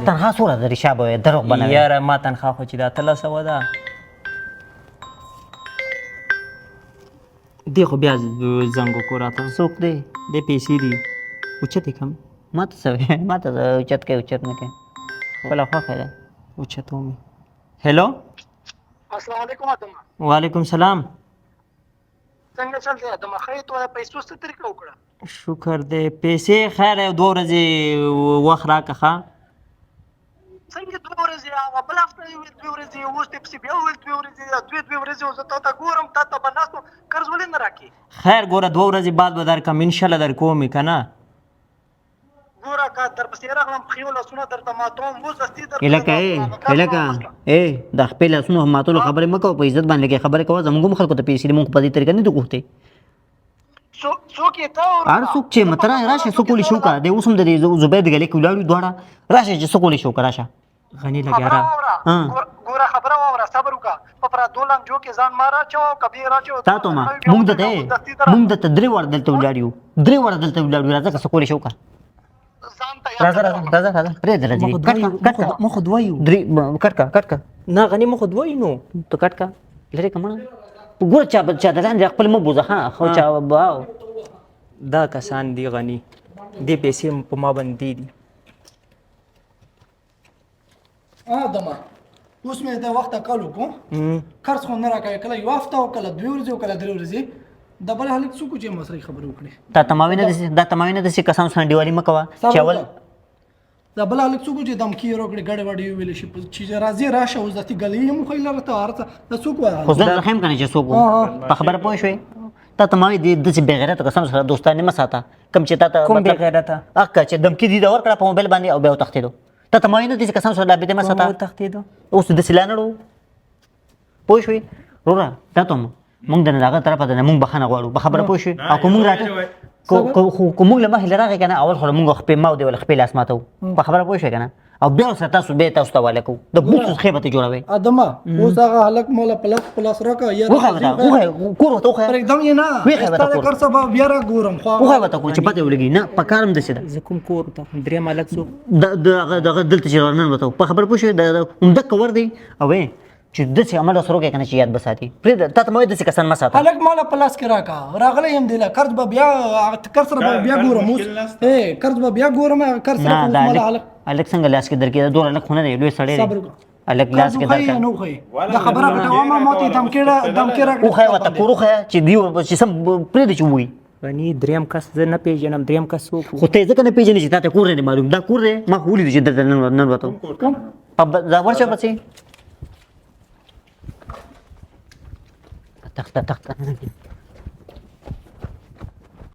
تنخوا څومره ده رشا به دروغ بنوي یاره ما تنخوا خو چې دا 300 ده دی خو بیا زنګ وکړو راته څوک دی دی پیسې دي اوچتې کم ما ته څه وایي ما ته اوچت کوي اوچت نه کوي خپله خوښه ده اوچت ومې هلو السلام علیکم ادمه وعلیکم سلام څنګه چل دی ادمه خیر ته پیسو څه طریقه وکړه شکر دی پیسې خیر یو 2 ورځې وخت راکړه ښه څنګه 2 ورځې هغه بل هفته ویل 2 ورځې اوس دې پسې بیا ویل 2 ورځې 2 ورځې اوس ته ګورم تا به ناستو قرض ولې نه راکړي خیر ګوره 2 ورځې بعد به درکړم انشاءالله در کوم که نه ګوره که در پسې راغلم پښې او لاسونه درته ماتوم اوس دستي هلکه د خپل لاسونو ماتولو خبرې مه کوه په عزت باندې کې خبرې کوه زموږ هم خلکو ته پیسې دي موږ په دې طریقه نه دي غوښتې څوک یې ته هر څوک چې مته راشه څه کولی شو که دی اوس هم د دې زبیر د ګلې کې ولاړ دواړه راشه چې څه کولی شو که راشه غني لګیا را ګوره خبره واوره صبر وکړه په پراتو لانجو کې ځان ما راچو کبي راچو تا ته ما موږ دته 3 وړ دلته ولاړ یو 3 وړ دلته ولاړ یو راځه که څه کولی شو که راځه پرېږده راځي مخ دویو کټ کا نه غني مخ دوی نو ته کټ کا لرې که مړه ګوره چا د لاندې خپل مه بوځه ها خو چا واو دا کسان دي غني دې پیسې په ما باندې دي ادمه اوس مې د وخت کالو کو قرض خو نه راکوي کله یو هفته او کله 2 ورځې او کله 3 ورځې د بل هلک څوک چې مسري خبرې وکړي دا تماوي نه داسې کسانو سره ډیوالي مه کوه چې اول د بل هلک څوک چې دمکي وکړي ګډې وډې ویلې شي چې راځي راشه اوس داسې ګلې یم خو یې لرته هرڅه د څوک وایي خو زه خیم کنه چې څوک په خبره پوه شوې تا تماوي داسې بې غیرته کسانو سره دوستانه مه ساته کوم چې تا ته کوم بې غیرته اکه چې دمکي دي د ورکړه په موبایل باندې او بیا وتښتېدو ته تماوي نه داسې کسانو سره لابدې مه ساته تښتېدو اوس داسې لا نړو پوه شوې وروره دا ته مونږ د هغه طرفه نه مونږ بخښنه غواړو په خبره پوه شوې او که مونږ راته که مونږ له مخې راغی که نه اول خو مونږ خپې ما او دی ولا خپې لاس ماتو په خبره پوه شوې که نه او بیا سره تاسو بیا تاسو ته حواله کوو د بوټو څخه به ته جوړوئ ادمه اوس هغه هلک مولا پلاس راکړه یا وښایه کور ورته وښایه پرېږدم یې نه وښایه ورته کور قرض به بیا راګورم وښایه ورته کور چې پته یې ولګي نه په کار هم داسې ده زه کوم کور ته درېیم هلک څوک دغه دلته چې رانن ورته په خبره پوه شوې همدقه ور دی او چې داسې عمل سره وکړې که نه چې یاد به ساتي پرېږده تا ته مه وایي داسې کسان مه ساته هلک مولا په لاس کې راکړه راغلی یم دی له قرض به بیا قرض سره به بیا ګورم اوس قرض به بیا ګورم قرض سره نه دا هلک څنګه لاس کې درکېده دوه هلک خو نه دی لوی سړی دی هلک لاس کې درکړه نه وښایي دا خبره ګټومه ما ته دمکې راکړه وښایه ورته کور وښایه چې دی چې سم پرېږده چې ووایي غني درېیم کس زه نه پېژنم درېیم کس څوک خو ته یې ځکه نه پېژنې چې تا ته کور نه دی معلوم دا کور دی ما خو ولیدو چې دلته نن ورته ورشه پسې تخته